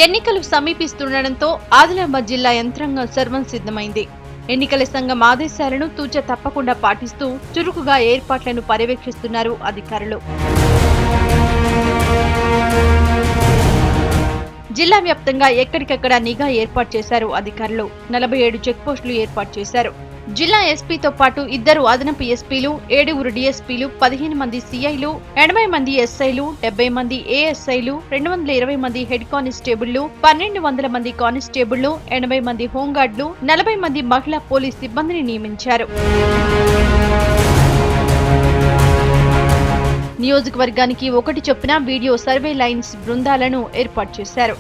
ఎన్నికలు సమీపిస్తుండటంతో ఆదిలాబాద్ జిల్లా యంత్రాంగం సర్వం సిద్ధమైంది. ఎన్నికల సంఘం ఆదేశాలను తూచ తప్పకుండా పాటిస్తూ చురుకుగా ఏర్పాట్లను పర్యవేక్షిస్తున్నారు అధికారులు. జిల్లా వ్యాప్తంగా ఎక్కడికక్కడ నిఘా ఏర్పాటు చేశారు అధికారులు. 47 చెక్పోస్టులు ఏర్పాటు చేశారు. జిల్లా ఎస్పీతో పాటు 2 అదనపు ఎస్పీలు, 7 డీఎస్పీలు, 15 మంది సీఐలు, 80 మంది ఎస్ఐలు, 70 మంది ఏఎస్ఐలు, 220 మంది హెడ్ కానిస్టేబుళ్లు, 1200 మంది కానిస్టేబుళ్లు, 80 మంది హోంగార్డులు, 40 మంది మహిళా పోలీస్ సిబ్బందిని నియమించారు. నియోజకవర్గానికి 1 చొప్పున వీడియో సర్వే లైన్స్ బృందాలను ఏర్పాటు చేశారు.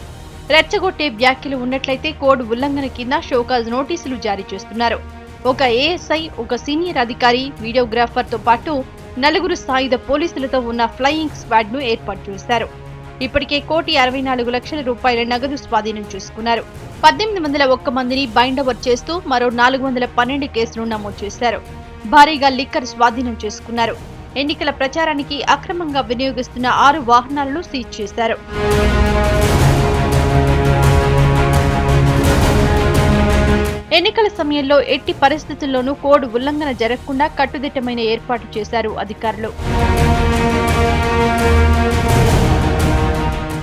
రెచ్చగొట్టే వ్యాఖ్యలు ఉన్నట్లయితే కోడ్ ఉల్లంఘన కింద షోకాజ్ నోటీసులు జారీ చేస్తున్నారు. ఒక ఏఎస్ఐ, ఒక సీనియర్ అధికారి, వీడియోగ్రాఫర్ తో పాటు 4 సాయుధ పోలీసులతో ఉన్న ఫ్లయింగ్ స్క్వాడ్ ను ఏర్పాటు చేశారు. ఇప్పటికే 1,64,00,000 రూపాయల నగదు స్వాధీనం చేసుకున్నారు. 1801 మందిని బైండ్ ఓవర్ చేస్తూ మరో 412 కేసులు నమోదు చేశారు. భారీగా లిక్కర్ స్వాధీనం చేసుకున్నారు. ఎన్నికల ప్రచారానికి అక్రమంగా వినియోగిస్తున్న 6 వాహనాలను సీజ్ చేశారు. ఎన్నికల సమయంలో ఎట్టి పరిస్థితుల్లోనూ కోడ్ ఉల్లంఘన జరగకుండా కట్టుదిట్టమైన ఏర్పాటు చేశారు అధికారులు.